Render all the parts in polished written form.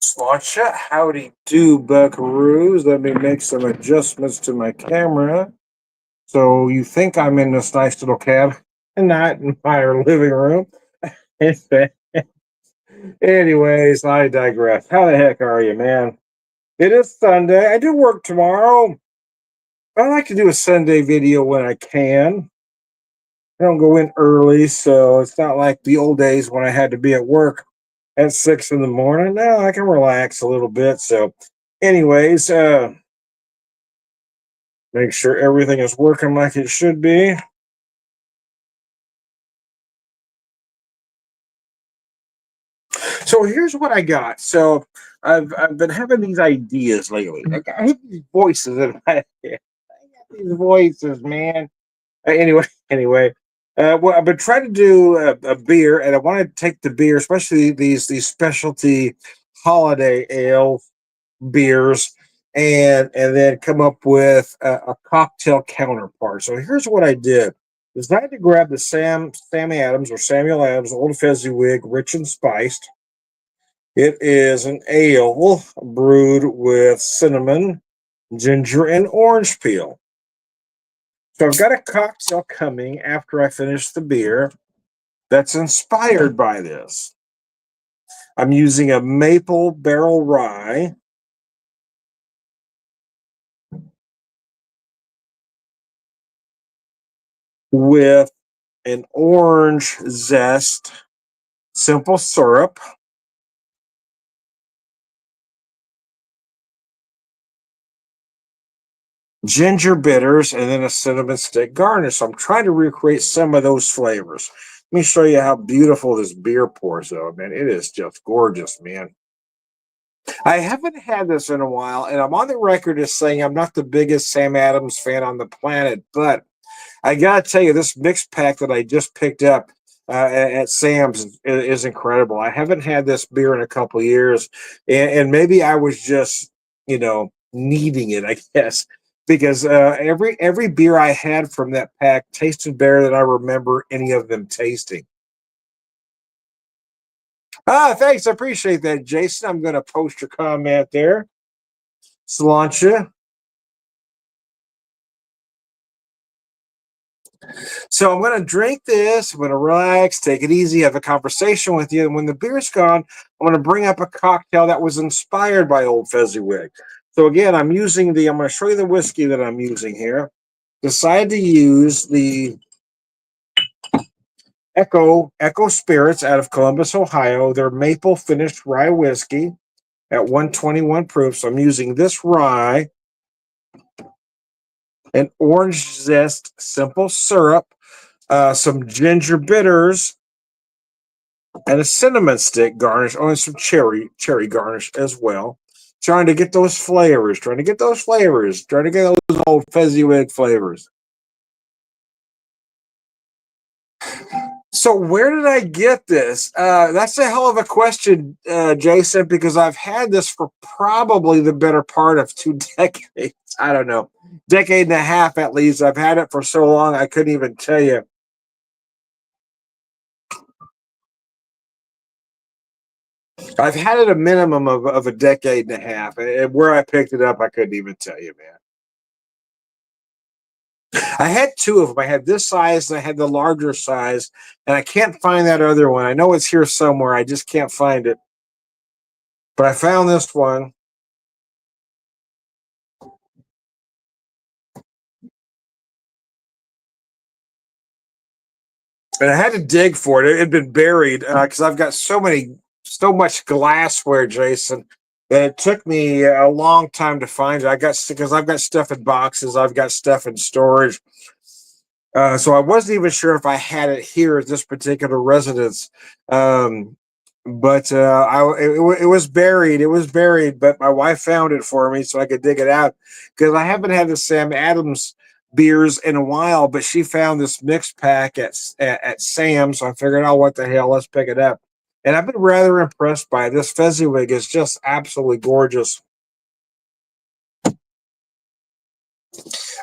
Sláinte, howdy do, buckaroos. Let me make some adjustments to my camera. So you think I'm in this nice little cabin and not in my living room. Anyways, I digress. How the heck are you, man? It is Sunday. I do work tomorrow. I like to do a Sunday video when I can. I don't go in early, so it's not like the old days when I had to be at work at 6 in the morning. No, I can relax a little bit. So, anyways, make sure everything is working like it should be. So here's what I got. So I've been having these ideas lately. Like I have these voices in my head. I got these voices, man. Anyway. Well, I've been trying to do a beer, and I want to take the beer, especially these specialty holiday ale beers, and then come up with a cocktail counterpart. So here's what I did: decided to grab the Sammy Adams or Samuel Adams Old Fezziwig Rich and Spiced. It is an ale brewed with cinnamon, ginger, and orange peel. So I've got a cocktail coming after I finish the beer that's inspired by this. I'm using a maple barrel rye with an orange zest, simple syrup, ginger bitters, and then a cinnamon stick garnish. So I'm trying to recreate some of those flavors. Let me show you how beautiful this beer pours out, man. It is just gorgeous, man. I haven't had this in a while, and I'm on the record as saying I'm not the biggest Sam Adams fan on the planet, but I gotta tell you, this mix pack that I just picked up at Sam's is incredible. I haven't had this beer in a couple of years, and maybe I was just, needing it, I guess, because every beer I had from that pack tasted better than I remember any of them tasting. Ah, thanks, I appreciate that, Jason. I'm going to post your comment there. Sláinte. So I'm going to drink this. I'm going to relax, take it easy, have a conversation with you. And when the beer's gone, I'm going to bring up a cocktail that was inspired by Old Fezziwig. So again, I'm going to show you the whiskey that I'm using here. Decide to use the Echo Spirits out of Columbus, Ohio. They're maple finished rye whiskey at 121 proof. So I'm using this rye, an orange zest, simple syrup, some ginger bitters, and a cinnamon stick garnish. Oh, and some cherry garnish as well. Trying to get those flavors. Trying to get those old Fezziwig flavors. So where did I get this? That's a hell of a question, Jason, because I've had this for probably the better part of 2 decades. I don't know, decade and a half at least. I've had it for so long I couldn't even tell you. I've had it a minimum of a decade and a half, and where I picked it up, I couldn't even tell you, man. I had two of them. I had this size and I had the larger size, and I can't find that other one. I know it's here somewhere. I just can't find it. But I found this one. And I had to dig for it. It had been buried because I've got so much glassware, Jason, that it took me a long time to find it. Because I've got stuff in boxes, I've got stuff in storage. So I wasn't even sure if I had it here at this particular residence. But it was buried. It was buried, but my wife found it for me so I could dig it out because I haven't had the Sam Adams beers in a while. But she found this mix pack at Sam's, so I figured, oh, what the hell? Let's pick it up. And I've been rather impressed by it. This Fezziwig is just absolutely gorgeous. I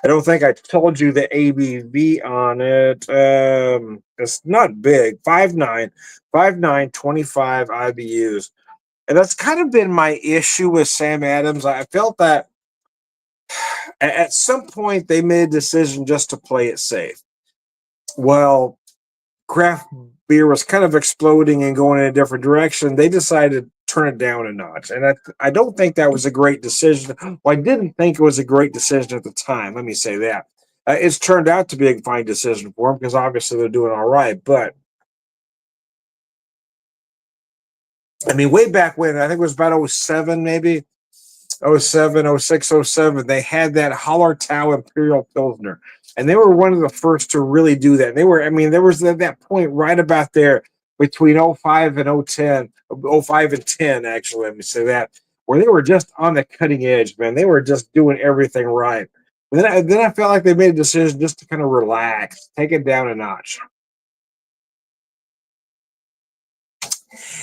don't think I told you the ABV on it. It's not big. 5.9, 5.9, 25 IBUs. And that's kind of been my issue with Sam Adams. I felt that at some point they made a decision just to play it safe. Well, craft beer was kind of exploding and going in a different direction. They decided to turn it down a notch. And I don't think that was a great decision. Well, I didn't think it was a great decision at the time. Let me say that. It's turned out to be a fine decision for them because obviously they're doing all right. But I mean, way back when, I think it was about '07, maybe '07, '06, '07, they had that Hallertau Imperial Pilsner. And they were one of the first to really do that. They were, I mean, there was that point right about there between '05 and '10, '05 and 10, actually, let me say that, where they were just on the cutting edge, man. They were just doing everything right. Then I felt like they made a decision just to kind of relax, take it down a notch.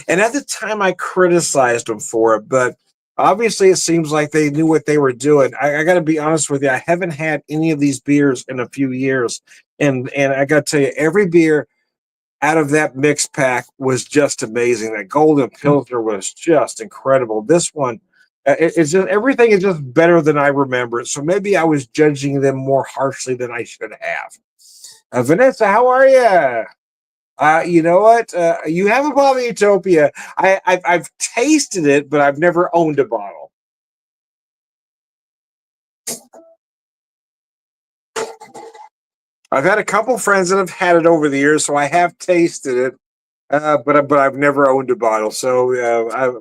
And at the time, I criticized them for it, but obviously, it seems like they knew what they were doing. I got to be honest with you. I haven't had any of these beers in a few years, and I got to tell you, every beer out of that mix pack was just amazing. That Golden Pilsner was just incredible. This one, it's just everything is just better than I remember it. So maybe I was judging them more harshly than I should have. Vanessa, how are you? You know what? You have a bottle of Utopia. I've tasted it, but I've never owned a bottle. I've had a couple friends that have had it over the years, so I have tasted it, but I've never owned a bottle. So I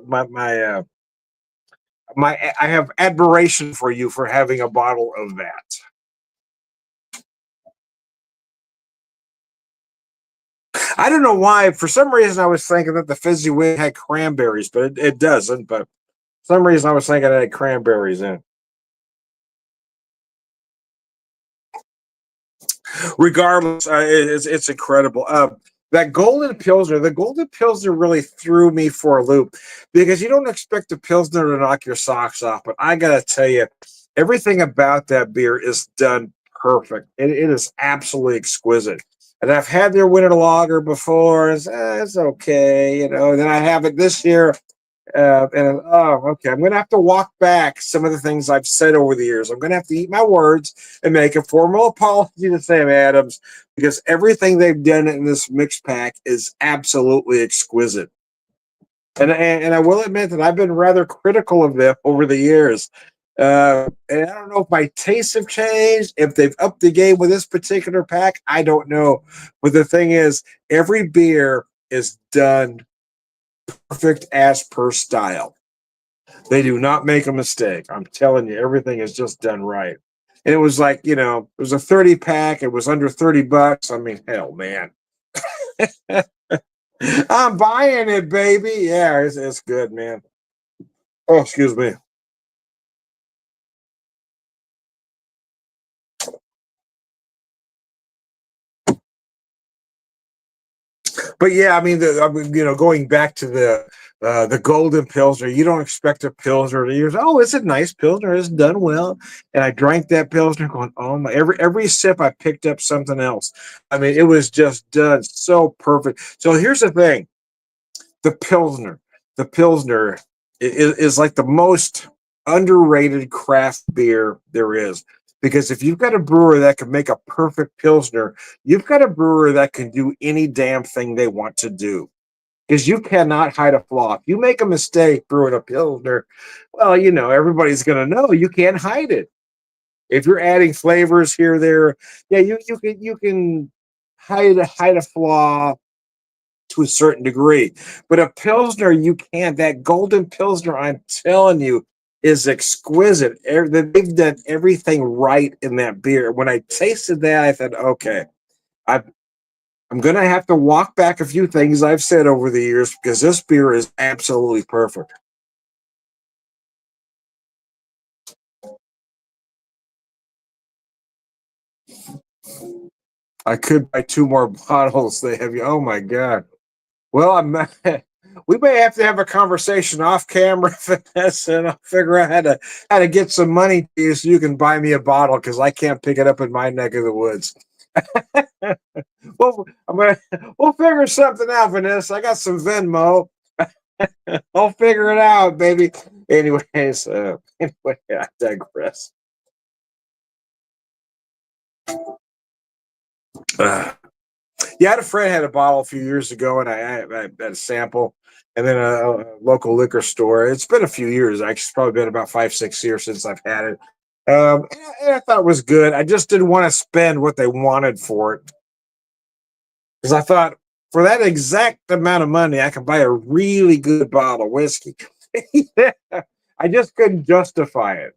have admiration for you for having a bottle of that. I don't know why. For some reason, I was thinking that the fizzy wing had cranberries, but it doesn't. But for some reason, I was thinking it had cranberries in. Regardless, it's incredible. That golden pilsner, the golden pilsner really threw me for a loop because you don't expect a pilsner to knock your socks off, but I gotta tell you, everything about that beer is done perfect. It is absolutely exquisite. And I've had their winter lager before. It's okay, you know. And then I have it this year, and oh, okay. I'm going to have to walk back some of the things I've said over the years. I'm going to have to eat my words and make a formal apology to Sam Adams because everything they've done in this mix pack is absolutely exquisite. And I will admit that I've been rather critical of them over the years. And I don't know if my tastes have changed, if they've upped the game with this particular pack. I don't know. But the thing is, every beer is done perfect as per style. They do not make a mistake. I'm telling you, everything is just done right. And it was like, it was a 30 pack. It was under $30. I mean, hell, man. I'm buying it, baby. Yeah, it's good, man. Oh, excuse me. But yeah, I mean, going back to the golden pilsner, you don't expect a pilsner to use. Oh, it's a nice pilsner. It's done well. And I drank that pilsner, going, oh my! Every sip, I picked up something else. I mean, it was just done so perfect. So here's the thing: the pilsner, the pilsner is like the most underrated craft beer there is. Because if you've got a brewer that can make a perfect pilsner, you've got a brewer that can do any damn thing they want to do. Because you cannot hide a flaw. If you make a mistake brewing a pilsner, well, everybody's going to know. You can't hide it. If you're adding flavors here, there, yeah, you can hide a flaw to a certain degree. But a pilsner, you can't. That golden pilsner, I'm telling you, is exquisite. They've done everything right in that beer. When I tasted that, I thought, okay, I, I'm going to have to walk back a few things I've said over the years because this beer is absolutely perfect. I could buy two more bottles. They have you. Oh my god. Well, we may have to have a conversation off camera, Vanessa, and I'll figure out how to get some money to you so you can buy me a bottle because I can't pick it up in my neck of the woods. Well, we'll figure something out, Vanessa. I got some Venmo. I'll figure it out, baby. Anyways, anyway, I digress. Uh, yeah, I had a friend had a bottle a few years ago, and I had a sample, and then a local liquor store. It's been a few years. Actually, it's probably been about 5, 6 years since I've had it. And I thought it was good. I just didn't want to spend what they wanted for it because I thought for that exact amount of money, I could buy a really good bottle of whiskey. I just couldn't justify it.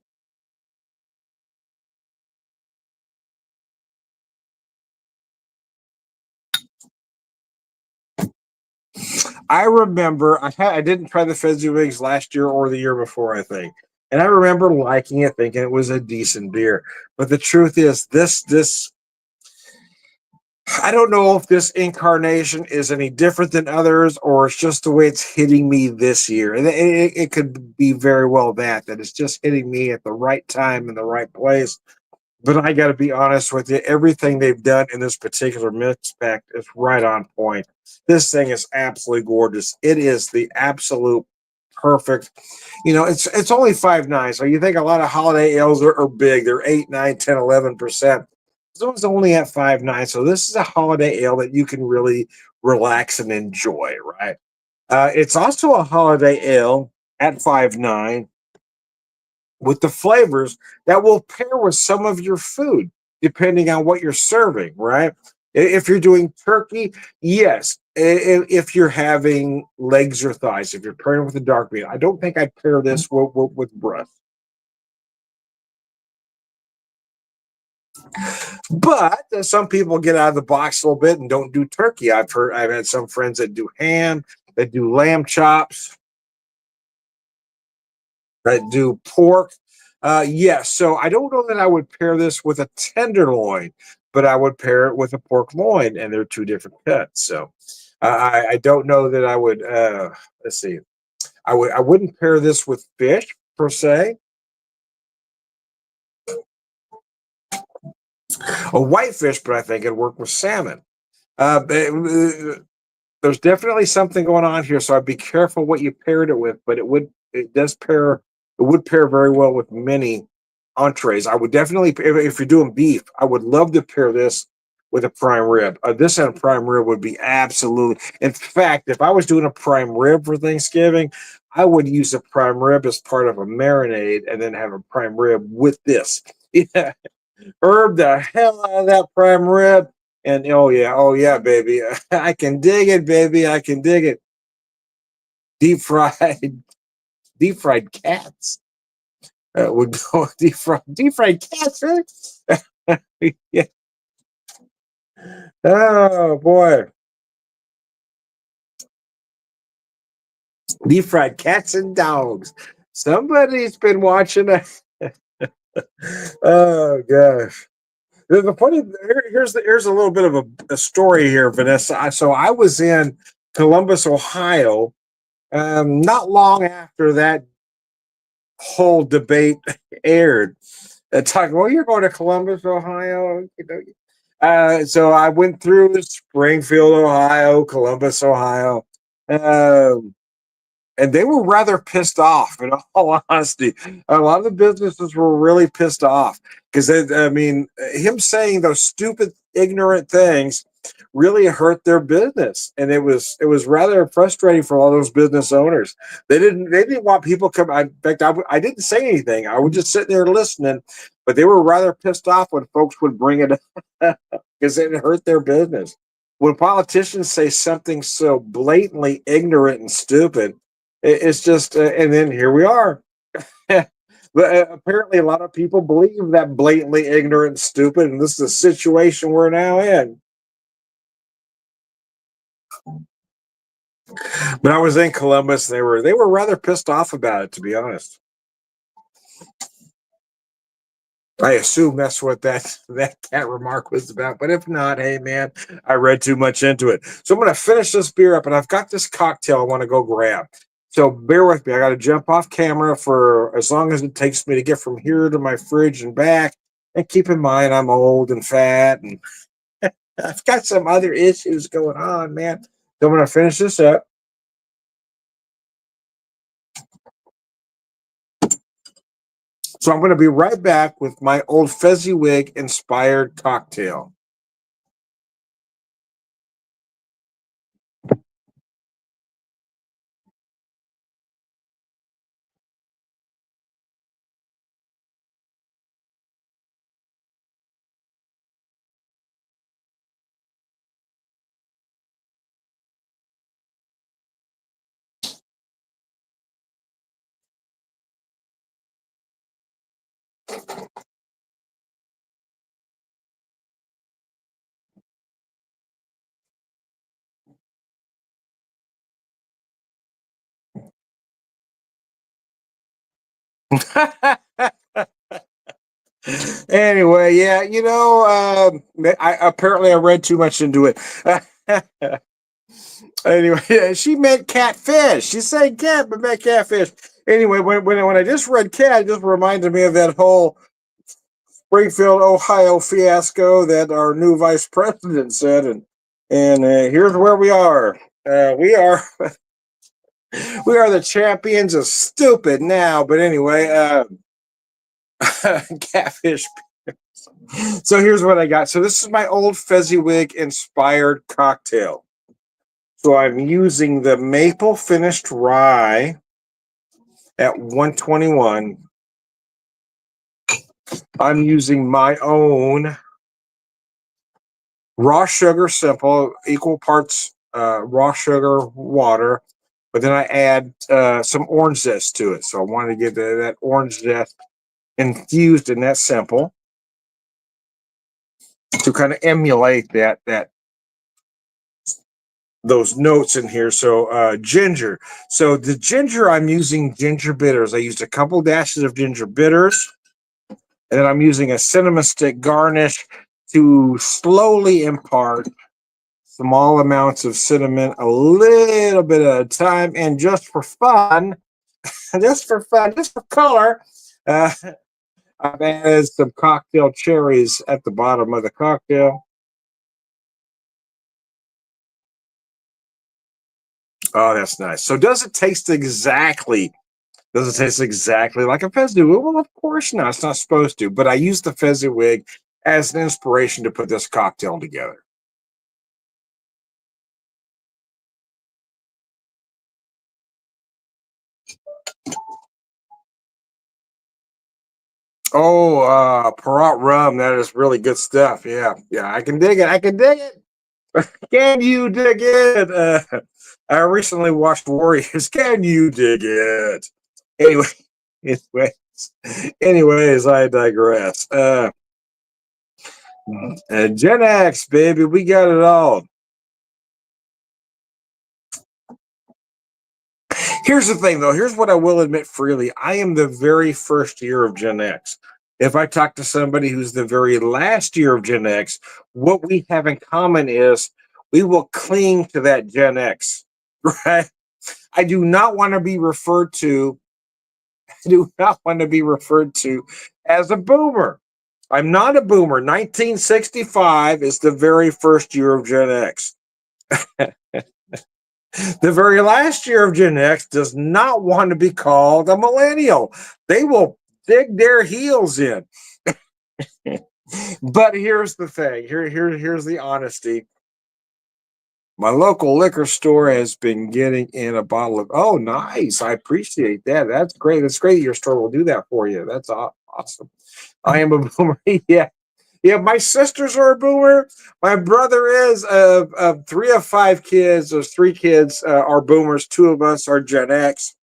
I remember I didn't try the Fezziwigs last year or the year before, I think. And I remember liking it, thinking it was a decent beer. But the truth is, this I don't know if this incarnation is any different than others, or it's just the way it's hitting me this year. And it could be very well that it's just hitting me at the right time in the right place. But I got to be honest with you, everything they've done in this particular mix pack is right on point. This thing is absolutely gorgeous. It is the absolute perfect. It's only 5.9. So you think a lot of holiday ales are big. They're 8, 9, 10, 11%. This one's only at 5.9. So this is a holiday ale that you can really relax and enjoy, right? It's also a holiday ale at 5.9 with the flavors that will pair with some of your food, depending on what you're serving, right? If you're doing turkey, yes. If you're having legs or thighs, if you're pairing with a dark meat, I don't think I'd pair this with breast. But some people get out of the box a little bit and don't do turkey. I've had some friends that do ham, that do lamb chops, that do pork. Yes, so I don't know that I would pair this with a tenderloin, but I would pair it with a pork loin, and they're two different cuts. So I don't know that I would. Let's see, I wouldn't pair this with fish per se. A whitefish, but I think it'd work with salmon. There's definitely something going on here, so I'd be careful what you paired it with. But it would pair very well with many entrees. I would definitely, if you're doing beef, I would love to pair this with a prime rib. This and a prime rib would be absolutely. In fact, if I was doing a prime rib for Thanksgiving, I would use a prime rib as part of a marinade, and then have a prime rib with this. Yeah, herb the hell out of that prime rib. And oh yeah, baby. I can dig it, baby. I can dig it. Deep fried, deep fried cats. Would go deep fried cats, really? Yeah. Oh boy. Deep fried cats and dogs. Somebody's been watching it. Oh gosh. The funny here's a little bit of a story here, Vanessa. So I was in Columbus, Ohio, not long after that whole debate aired. Talking, well, you're going to Columbus, Ohio. So I went through Springfield, Ohio, Columbus, Ohio. Um, and they were rather pissed off. In all honesty, a lot of the businesses were really pissed off because I mean, him saying those stupid, ignorant things really hurt their business, and it was rather frustrating for all those business owners. They didn't want people come. In fact, I didn't say anything. I was just sitting there listening, but they were rather pissed off when folks would bring it up because it hurt their business. When politicians say something so blatantly ignorant and stupid, it's just, and then here we are. But apparently, a lot of people believe that blatantly ignorant and stupid, and this is the situation we're now in. But I was in Columbus. They were rather pissed off about it, to be honest. I assume that's what that cat remark was about. But if not, hey man, I read too much into it. So I'm gonna finish this beer up, and I've got this cocktail I want to go grab. So bear with me. I got to jump off camera for as long as it takes me to get from here to my fridge and back. And keep in mind, I'm old and fat, and I've got some other issues going on, man. So I'm gonna finish this up. So I'm going to be right back with my old Fezziwig inspired cocktail. Anyway, yeah, I read too much into it. Anyway, yeah, she meant catfish. She said cat, but meant catfish. Anyway, when I just read cat, it just reminded me of that whole Springfield, Ohio fiasco that our new vice president said, and here's where we are. We are we are the champions of stupid now. But anyway, catfish. So here's what I got. So this is my old Fezziwig inspired cocktail. So I'm using the maple finished rye at 121. I'm using my own raw sugar, simple, equal parts raw sugar, water, but then I add some orange zest to it. So I wanted to get that orange zest infused in that simple to kind of emulate that those notes in here. So ginger. So the ginger, I'm using ginger bitters. I used a couple dashes of ginger bitters, and then I'm using a cinnamon stick garnish to slowly impart small amounts of cinnamon, a little bit at a time, and just for fun, just for color, uh, I've added some cocktail cherries at the bottom of the cocktail. Oh, that's nice. So does it taste exactly? Does it taste exactly like a Fezziwig? Well, of course not. It's not supposed to. But I used the Fezziwig as an inspiration to put this cocktail together. Oh, Perot rum. That is really good stuff. Yeah, yeah. I can dig it. I can dig it. Can you dig it? I recently watched Warriors. Can you dig it? Anyway, anyways, I digress. Gen X, baby, we got it all. Here's the thing, though. Here's what I will admit freely. I am the very first year of Gen X. If I talk to somebody who's the very last year of Gen X, what we have in common is we will cling to that Gen X, right? I do not want to be referred to. I do not want to be referred to as a boomer. I'm not a boomer. 1965 is the very first year of Gen X. The very last year of Gen X does not want to be called a millennial. They will dig their heels in. But here's the thing. Here's the honesty. My local liquor store has been getting in a bottle of. Oh, nice! I appreciate that. That's great. That's great. Your store will do that for you. That's awesome. I am a boomer. Yeah, yeah. My sisters are a boomer. My brother is. Three of five kids. Those three kids are boomers. Two of us are Gen X.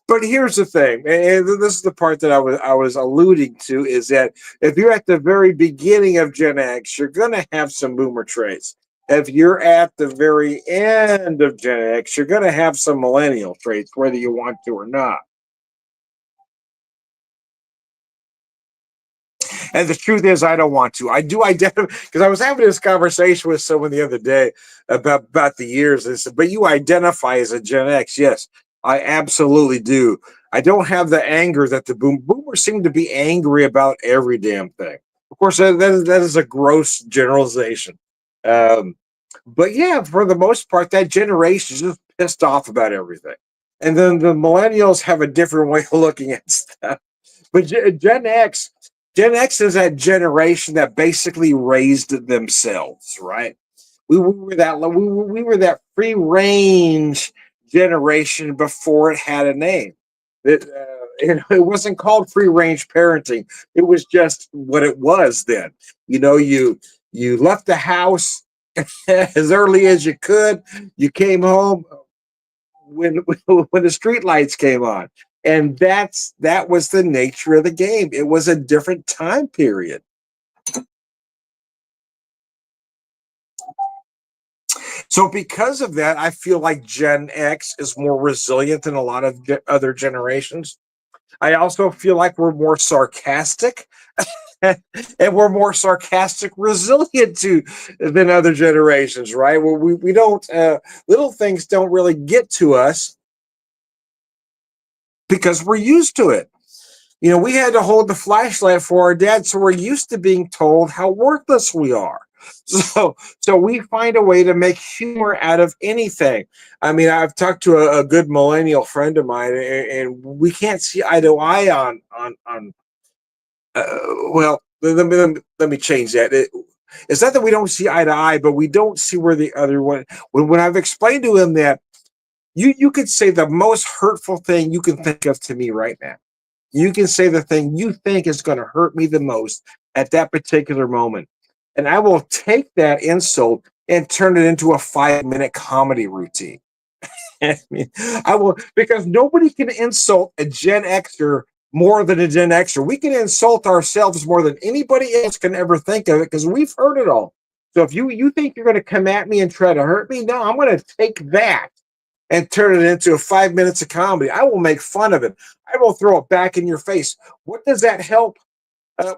But here's the thing, and this is the part that I was alluding to, is that if you're at the very beginning of Gen X, you're going to have some boomer traits. If you're at the very end of Gen X, you're going to have some millennial traits, whether you want to or not. And the truth is, I don't want to. I do identify because I was having this conversation with someone the other day about the years. And said, but you identify as a Gen X. Yes, I absolutely do. I don't have the anger that the boomers seem to be angry about every damn thing. Of course, that is a gross generalization. Um, but yeah, for the most part, that generation is just pissed off about everything. And then the millennials have a different way of looking at stuff. But Gen X is that generation that basically raised themselves, right? We were that free range generation before it had a name. It wasn't called free range parenting. It was just what it was then. You left the house as early as you could. You came home when when the street lights came on, and that was the nature of the game. It was a different time period. So because of that, I feel like Gen X is more resilient than a lot of other generations. I also feel like we're more sarcastic and we're more sarcastic resilient to than other generations, right? Where we don't little things don't really get to us because we're used to it. We had to hold the flashlight for our dad, so we're used to being told how worthless we are. So we find a way to make humor out of anything. I mean, I've talked to a good millennial friend of mine, and we can't see eye to eye on. Well, let me change that. It's not that we don't see eye to eye, but we don't see where the other one. When I've explained to him that you could say the most hurtful thing you can think of to me right now. You can say the thing you think is going to hurt me the most at that particular moment. And I will take that insult and turn it into a 5-minute comedy routine. I mean, I will, because nobody can insult a Gen Xer more than a Gen Xer. We can insult ourselves more than anybody else can ever think of it because we've heard it all. So if you think you're going to come at me and try to hurt me, no, I'm going to take that and turn it into 5 minutes of comedy. I will make fun of it. I will throw it back in your face. What does that help?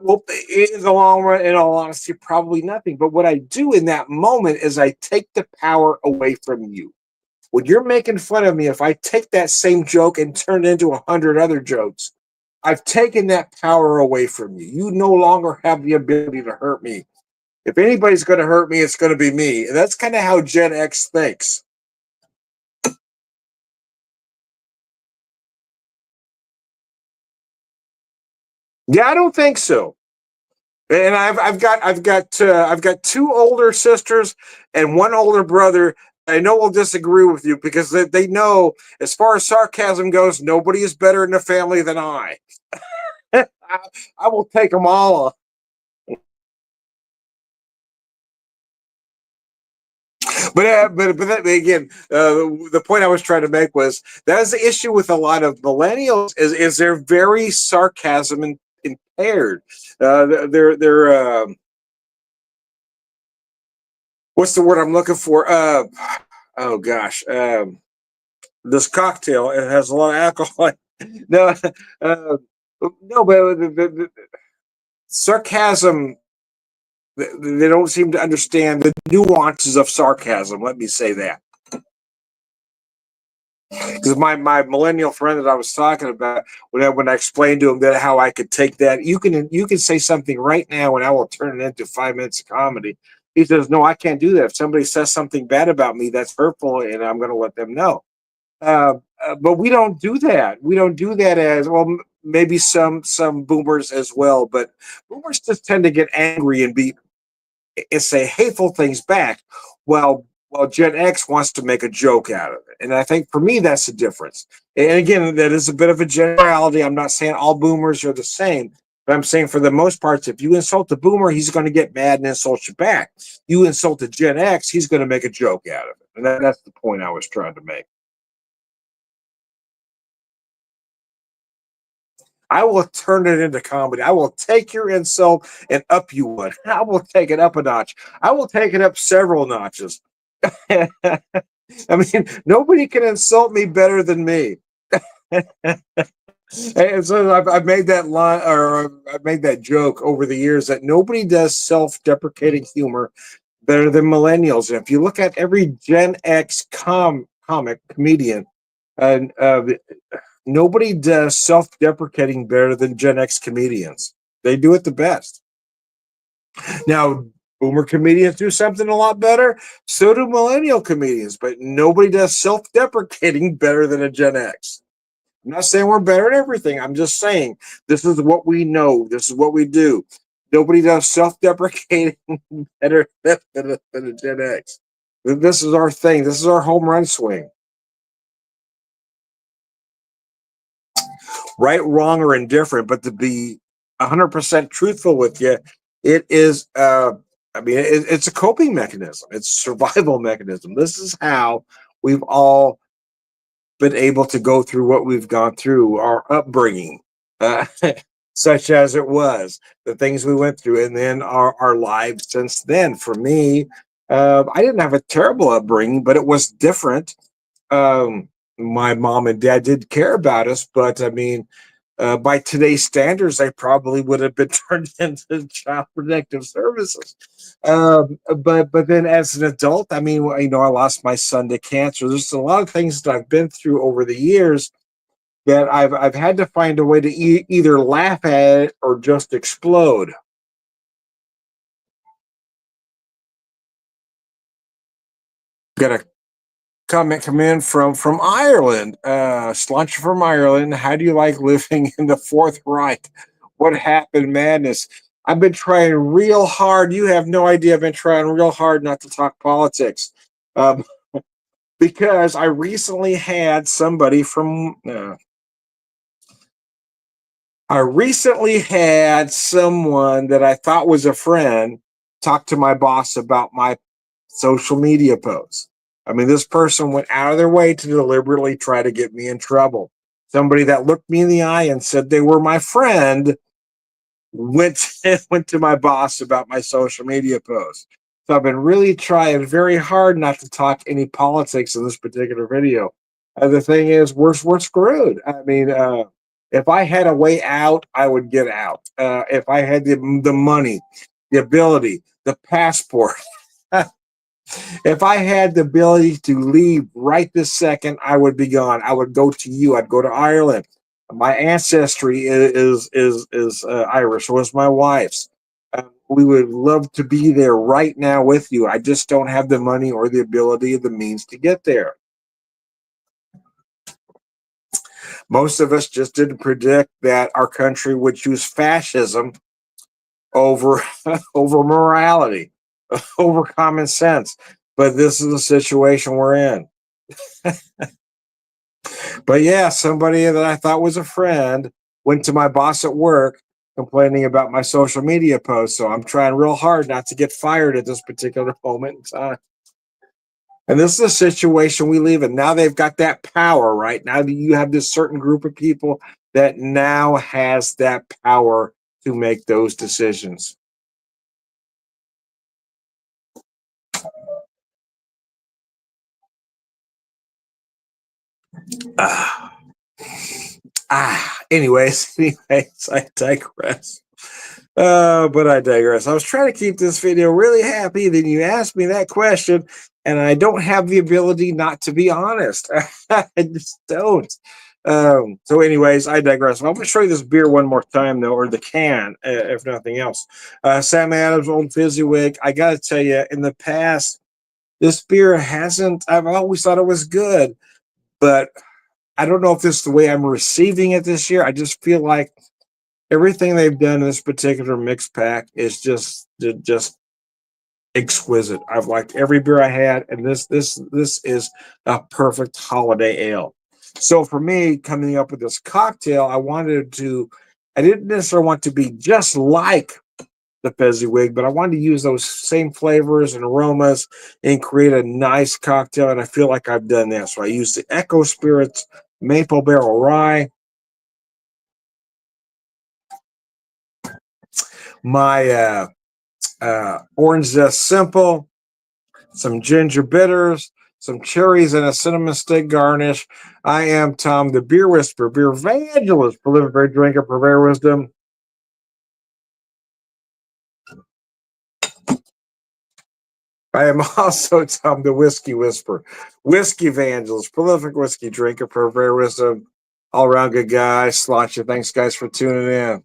Well, in the long run, in all honesty, probably nothing. But what I do in that moment is I take the power away from you. When you're making fun of me, if I take that same joke and turn it into 100 other jokes, I've taken that power away from you. You no longer have the ability to hurt me. If anybody's going to hurt me, it's going to be me. And that's kind of how Gen X thinks. Yeah, I don't think so. And I've got two older sisters and one older brother. I know will disagree with you because they know as far as sarcasm goes, nobody is better in the family than I. I will take them all. But again, the point I was trying to make was that's the issue with a lot of millennials is they're very sarcasm impaired. They're what's the word I'm looking for? Oh gosh, this cocktail it has a lot of alcohol. No, uh, no, but the sarcasm. They don't seem to understand the nuances of sarcasm. Let me say that. Because my millennial friend that I was talking about, when I explained to him that how I could take that, you can say something right now and I will turn it into 5 minutes of comedy. He says, no, I can't do that. If somebody says something bad about me, that's hurtful, and I'm going to let them know. Uh, but we don't do that. We don't do that as well. Maybe some boomers as well, but boomers just tend to get angry and say hateful things back, while Gen X wants to make a joke out of it. And I think for me that's the difference. And again, that is a bit of a generality. I'm not saying all boomers are the same, but I'm saying for the most parts, if you insult the boomer, he's going to get mad and insult you back. You insult the Gen X, he's going to make a joke out of it. And that's the point I was trying to make. I will turn it into comedy. I will take your insult and up you one. I will take it up a notch. I will take it up several notches. I mean, nobody can insult me better than me. And so I've made that line, or I've made that joke over the years that nobody does self-deprecating humor better than millennials. And if you look at every Gen X comic comedian, and nobody does self-deprecating better than Gen X comedians. They do it the best. Now, boomer comedians do something a lot better. So do millennial comedians, but nobody does self-deprecating better than a Gen X. I'm not saying we're better at everything. I'm just saying this is what we know. This is what we do. Nobody does self-deprecating better than a Gen X. This is our thing. This is our home run swing. Right, wrong, or indifferent. But to be 100% truthful with you, it is. I mean, it's a coping mechanism. It's a survival mechanism. This is how we've all been able to go through what we've gone through, our upbringing, uh, such as it was, the things we went through, and then our lives since then. For me, I didn't have a terrible upbringing, but it was different. My mom and dad did care about us, but I mean, by today's standards, I probably would have been turned into child protective services. But then as an adult, I mean, I lost my son to cancer. There's a lot of things that I've been through over the years that I've had to find a way to either laugh at it or just explode. Got a comment come in from Ireland. Slunch from Ireland. How do you like living in the Fourth Reich? What happened, madness? I've been trying real hard. You have no idea. I've been trying real hard not to talk politics, um, because I recently had somebody from. I recently had someone that I thought was a friend talk to my boss about my social media posts. I mean, this person went out of their way to deliberately try to get me in trouble. Somebody that looked me in the eye and said they were my friend went went to my boss about my social media posts. So I've been really trying very hard not to talk any politics in this particular video. The thing is, we're screwed. I mean, if I had a way out, I would get out. If I had the money, the ability, the passport. If I had the ability to leave right this second, I would be gone. I would go to you. I'd go to Ireland. My ancestry is Irish. So is my wife's. We would love to be there right now with you. I just don't have the money or the ability or the means to get there. Most of us just didn't predict that our country would choose fascism over over morality, over common sense. But this is the situation we're in. But yeah, somebody that I thought was a friend went to my boss at work complaining about my social media posts. So I'm trying real hard not to get fired at this particular moment in time. And this is a situation we live in. Now they've got that power, right? Now you have this certain group of people that now has that power to make those decisions. Anyways, I digress. But I digress. I was trying to keep this video really happy. Then you asked me that question, and I don't have the ability not to be honest. I just don't. So, anyways, I digress. I'm going to show you this beer one more time, though, or the can, if nothing else. Sam Adams Old Fezziwig. I got to tell you, in the past, this beer hasn't. I've always thought it was good, but I don't know if this is the way I'm receiving it this year. I just feel like everything they've done in this particular mix pack is just exquisite. I've liked every beer I had, and this is a perfect holiday ale. So for me, coming up with this cocktail, I didn't necessarily want to be just like the Fezziwig, but I wanted to use those same flavors and aromas and create a nice cocktail, and I feel like I've done that. So I used the Echo Spirits Maple Barrel Rye, my Orange Zest Simple, some ginger bitters, some cherries, and a cinnamon stick garnish. I am Tom, the Beer Whisperer, Beer Evangelist, prolific beer drinker, purveyor of wisdom. I am also Tom, the Whiskey Whisperer, Whiskey Evangelist, prolific whiskey drinker, purveyor of wisdom, all around good guy. Slot you. Thanks, guys, for tuning in.